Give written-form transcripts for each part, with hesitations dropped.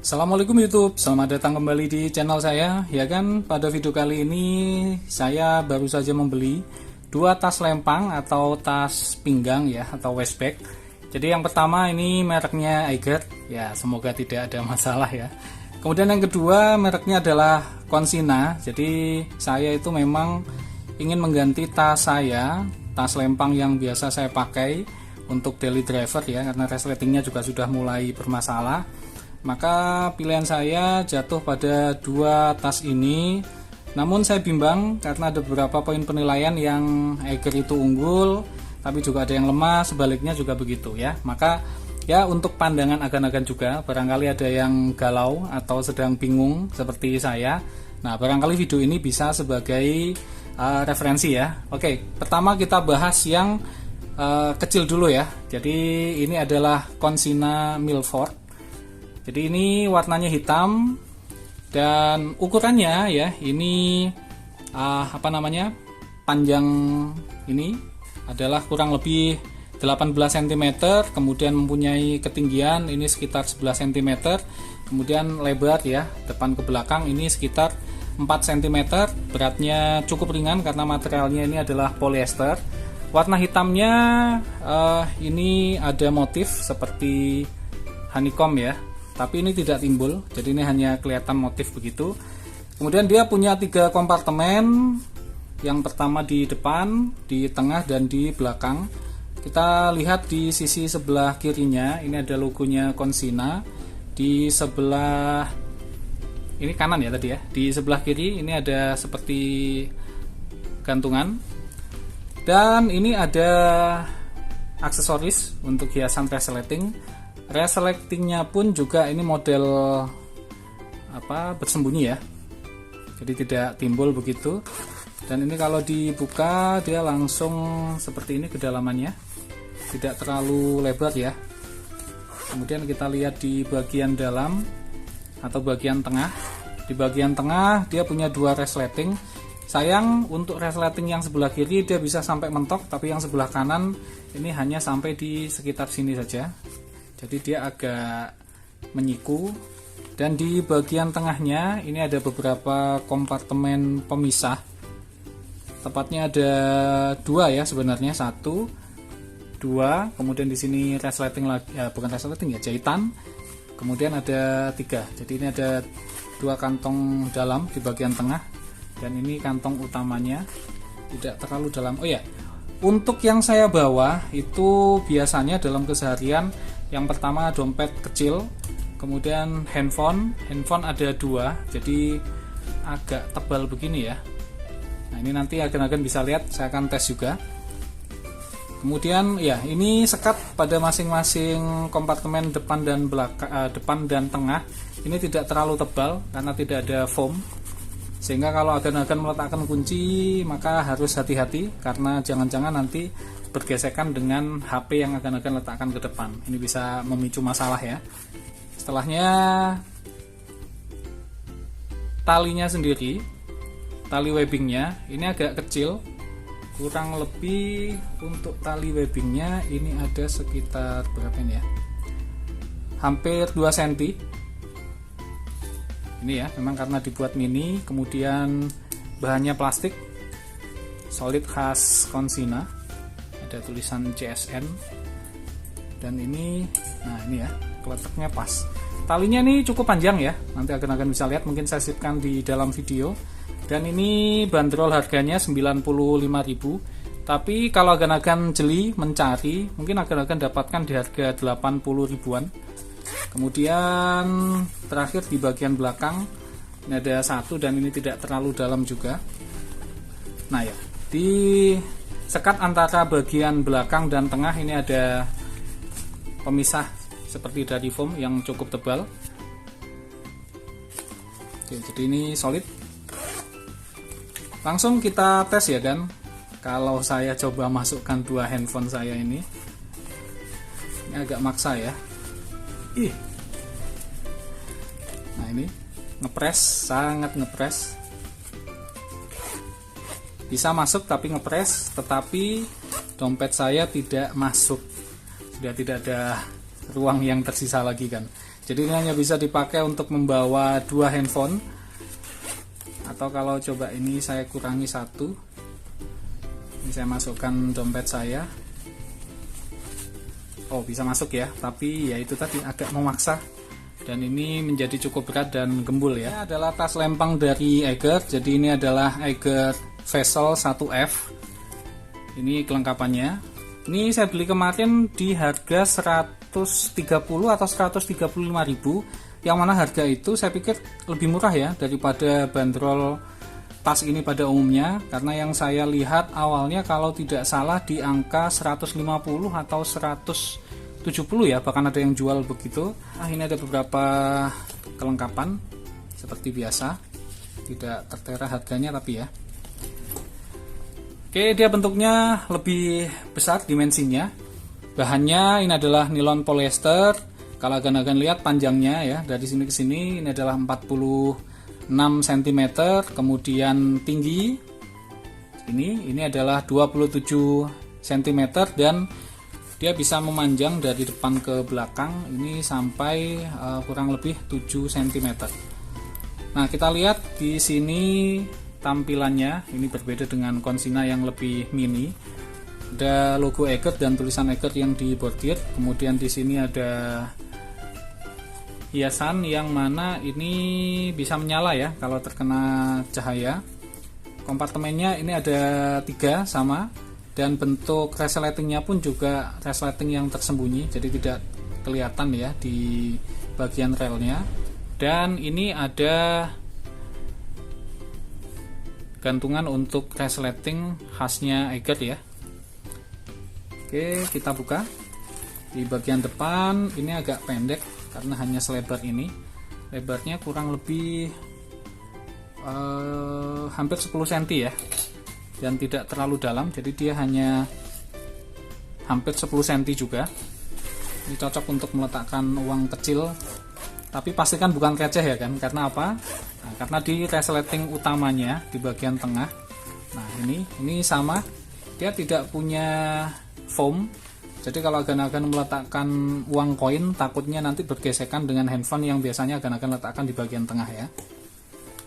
Assalamualaikum YouTube, selamat datang kembali di channel saya. Ya kan, pada video kali ini saya baru saja membeli dua tas lempang atau tas pinggang ya, atau waist bag. Jadi yang pertama ini mereknya Eiger, ya semoga tidak ada masalah ya. Kemudian yang kedua mereknya adalah Consina. Jadi saya itu memang ingin mengganti tas saya, tas lempang yang biasa saya pakai untuk daily driver ya, karena resletingnya juga sudah mulai bermasalah. Maka pilihan saya jatuh pada dua tas ini. Namun saya bimbang karena ada beberapa poin penilaian yang Eiger itu unggul, tapi juga ada yang lemah, sebaliknya juga begitu ya. Maka ya untuk pandangan agan-agan juga, barangkali ada yang galau atau sedang bingung seperti saya. Nah, barangkali video ini bisa sebagai referensi ya. Oke, pertama kita bahas yang kecil dulu ya. Jadi ini adalah Consina Milford. Jadi ini warnanya hitam dan ukurannya ya ini panjang ini adalah kurang lebih 18 cm, kemudian mempunyai ketinggian ini sekitar 11 cm, kemudian lebar ya depan ke belakang ini sekitar 4 cm, beratnya cukup ringan karena materialnya ini adalah polyester. Warna hitamnya ini ada motif seperti honeycomb ya, tapi ini tidak timbul, jadi ini hanya kelihatan motif begitu. Kemudian dia punya 3 kompartemen, yang pertama di depan, di tengah, dan di belakang. Kita lihat di sisi sebelah kirinya, ini ada logonya Consina. Di sebelah ini kanan ya tadi ya, di sebelah kiri ini ada seperti gantungan, dan ini ada aksesoris untuk hiasan resleting. Resletingnya pun juga ini model bersembunyi ya, jadi tidak timbul begitu. Dan ini kalau dibuka dia langsung seperti ini kedalamannya, tidak terlalu lebar ya. Kemudian kita lihat di bagian dalam atau bagian tengah. Di bagian tengah dia punya 2 resleting. Sayang untuk resleting yang sebelah kiri dia bisa sampai mentok, tapi yang sebelah kanan ini hanya sampai di sekitar sini saja. Jadi dia agak menyiku. Dan di bagian tengahnya ini ada beberapa kompartemen pemisah. Tepatnya ada 2 ya sebenarnya, 1, 2. Kemudian di sini resleting lagi, bukan resleting ya, jahitan. Kemudian ada 3. Jadi ini ada 2 kantong dalam di bagian tengah. Dan ini kantong utamanya, tidak terlalu dalam. Oh ya, untuk yang saya bawa itu biasanya dalam keseharian, yang pertama dompet kecil, kemudian handphone ada 2, jadi agak tebal begini ya. Nah ini nanti agen-agen bisa lihat, saya akan tes juga. Kemudian ya ini sekat pada masing-masing kompartemen depan dan belakang, depan dan tengah. Ini tidak terlalu tebal karena tidak ada foam, sehingga kalau agen-agen meletakkan kunci maka harus hati-hati karena jangan-jangan nanti bergesekan dengan HP yang akan letakkan ke depan. Ini bisa memicu masalah ya. Setelahnya talinya sendiri, tali webbingnya ini agak kecil, kurang lebih untuk tali webbingnya ini ada sekitar berapa ini ya, hampir 2 cm. Ini ya, memang karena dibuat mini. Kemudian bahannya plastik solid khas Consina, ada tulisan CSN. Dan ini, nah ini ya, keletaknya pas. Talinya ini cukup panjang ya, nanti akan bisa lihat, mungkin saya sisipkan di dalam video. Dan ini bandrol harganya 95.000. Tapi kalau agan-agan jeli mencari, mungkin agan dapatkan di harga 80 ribuan. Kemudian terakhir di bagian belakang ini ada 1, dan ini tidak terlalu dalam juga. Nah ya, di sekat antara bagian belakang dan tengah ini ada pemisah seperti dari foam yang cukup tebal. Oke, jadi ini solid. Langsung kita tes ya kan. Kalau saya coba masukkan 2 handphone saya ini agak maksa ya. Nah ini ngepres, sangat ngepres. Bisa masuk tapi ngepres, tetapi dompet saya tidak masuk. Sudah tidak ada ruang yang tersisa lagi kan. Jadi ini hanya bisa dipakai untuk membawa 2 handphone. Atau kalau coba ini saya kurangi 1. Ini saya masukkan dompet saya. Oh, bisa masuk ya, tapi ya itu tadi agak memaksa. Dan ini menjadi cukup berat dan gembul ya. Ini adalah tas lempang dari Eiger. Jadi ini adalah Eiger Vessel 1F. Ini kelengkapannya. Ini saya beli kemarin di harga 130 atau 135.000. Yang mana harga itu saya pikir lebih murah ya daripada bandrol tas ini pada umumnya, karena yang saya lihat awalnya kalau tidak salah di angka 150 atau 170 ya, bahkan ada yang jual begitu. Nah, ini ada beberapa kelengkapan seperti biasa, tidak tertera harganya tapi ya. Oke, dia bentuknya lebih besar dimensinya. Bahannya ini adalah nilon polyester. Kalau agan-agan lihat panjangnya ya, dari sini ke sini ini adalah 46 cm, kemudian tinggi ini adalah 27 cm dan dia bisa memanjang dari depan ke belakang ini sampai kurang lebih 7 cm. Nah, kita lihat di sini tampilannya ini berbeda dengan Consina yang lebih mini. Ada logo Eiger dan tulisan Eiger yang dibordir. Kemudian di sini ada hiasan yang mana ini bisa menyala ya kalau terkena cahaya. Kompartemennya ini ada 3 sama, dan bentuk resletingnya pun juga resleting yang tersembunyi, jadi tidak kelihatan ya di bagian relnya. Dan ini ada gantungan untuk resleting khasnya Eiger ya. Oke, kita buka. Di bagian depan ini agak pendek karena hanya selebar ini. Lebarnya kurang lebih hampir 10 cm ya, dan tidak terlalu dalam, jadi dia hanya hampir 10 cm juga. Ini cocok untuk meletakkan uang kecil, tapi pastikan bukan receh ya kan, karena apa? Nah, karena di resleting utamanya di bagian tengah, nah ini sama, dia tidak punya foam. Jadi kalau agan-agan meletakkan uang koin, takutnya nanti bergesekan dengan handphone yang biasanya agan-agan letakkan di bagian tengah ya.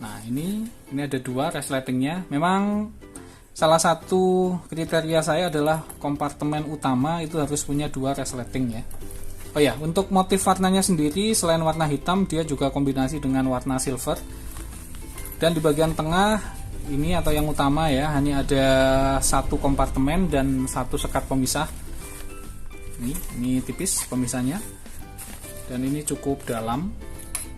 Nah, ini ada 2 resletingnya. Memang salah satu kriteria saya adalah kompartemen utama itu harus punya 2 resleting ya. Oh ya, untuk motif warnanya sendiri selain warna hitam, dia juga kombinasi dengan warna silver. Dan di bagian tengah ini atau yang utama ya, hanya ada 1 kompartemen dan 1 sekat pemisah. Ini tipis pemisahnya, dan ini cukup dalam,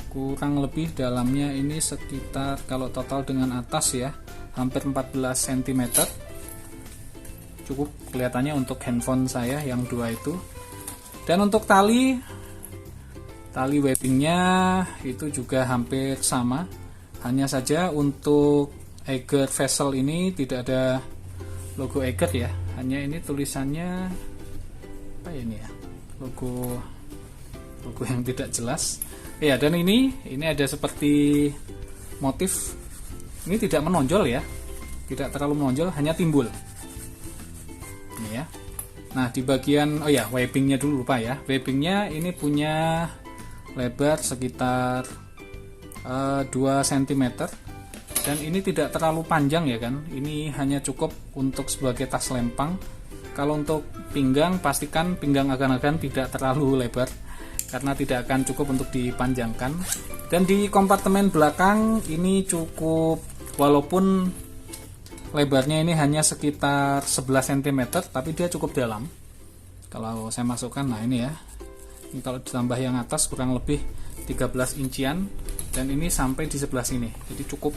kurang lebih dalamnya ini sekitar kalau total dengan atas ya hampir 14 cm. Cukup kelihatannya untuk handphone saya yang 2 itu. Dan untuk tali webbingnya itu juga hampir sama, hanya saja untuk Eiger Vessel ini tidak ada logo Eiger ya, hanya ini tulisannya apa ini ya, logo yang tidak jelas ya. Dan ini ada seperti motif, ini tidak menonjol ya, tidak terlalu menonjol, hanya timbul ini ya. Nah, di bagian webbingnya dulu lupa ya, webbingnya ini punya lebar sekitar 2 cm, dan ini tidak terlalu panjang ya kan, ini hanya cukup untuk sebagai tas lempang. Kalau untuk pinggang, pastikan pinggang agan-agan tidak terlalu lebar karena tidak akan cukup untuk dipanjangkan. Dan di kompartemen belakang ini cukup, walaupun lebarnya ini hanya sekitar 11 cm, tapi dia cukup dalam. Kalau saya masukkan, nah ini ya, ini kalau ditambah yang atas kurang lebih 13 incian, dan ini sampai di sebelah sini, jadi cukup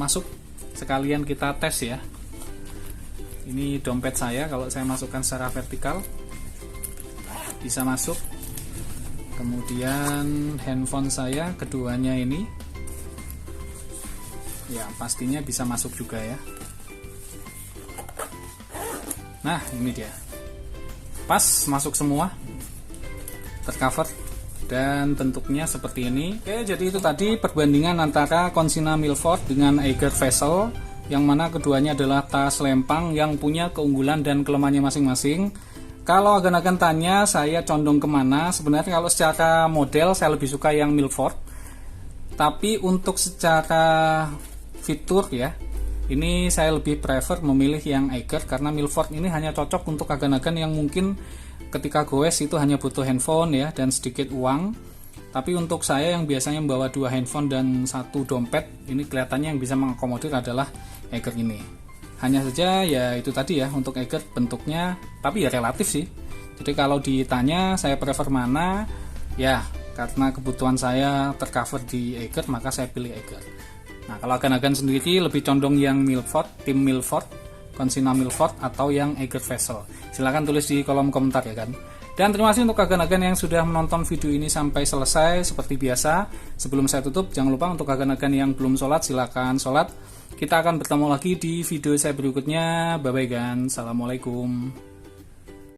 masuk. Sekalian kita tes ya. Ini dompet saya, kalau saya masukkan secara vertikal bisa masuk. Kemudian handphone saya keduanya ini ya pastinya bisa masuk juga ya. Nah, ini dia, pas masuk semua, tercover, dan bentuknya seperti ini. Oke, jadi itu tadi perbandingan antara Consina Milford dengan Eiger Vessel, yang mana keduanya adalah tas lempang yang punya keunggulan dan kelemahannya masing-masing. Kalau agan-agan tanya saya condong kemana, sebenarnya kalau secara model saya lebih suka yang Milford, tapi untuk secara fitur ya, ini saya lebih prefer memilih yang Eiger, karena Milford ini hanya cocok untuk agan-agan yang mungkin ketika goes itu hanya butuh handphone ya dan sedikit uang. Tapi untuk saya yang biasanya membawa 2 handphone dan 1 dompet, ini kelihatannya yang bisa mengakomodir adalah Eiger ini. Hanya saja ya itu tadi ya, untuk Eiger bentuknya, tapi ya relatif sih. Jadi kalau ditanya saya prefer mana, ya karena kebutuhan saya tercover di Eiger maka saya pilih Eiger. Nah kalau agan-agan sendiri lebih condong yang Milford, tim Milford, Consigna Milford, atau yang Eiger Vessel. Silahkan tulis di kolom komentar ya kan. Dan terima kasih untuk agan-agan yang sudah menonton video ini sampai selesai. Seperti biasa, sebelum saya tutup, jangan lupa untuk agan-agan yang belum sholat, silahkan sholat. Kita akan bertemu lagi di video saya berikutnya. Bye bye gan. Assalamualaikum.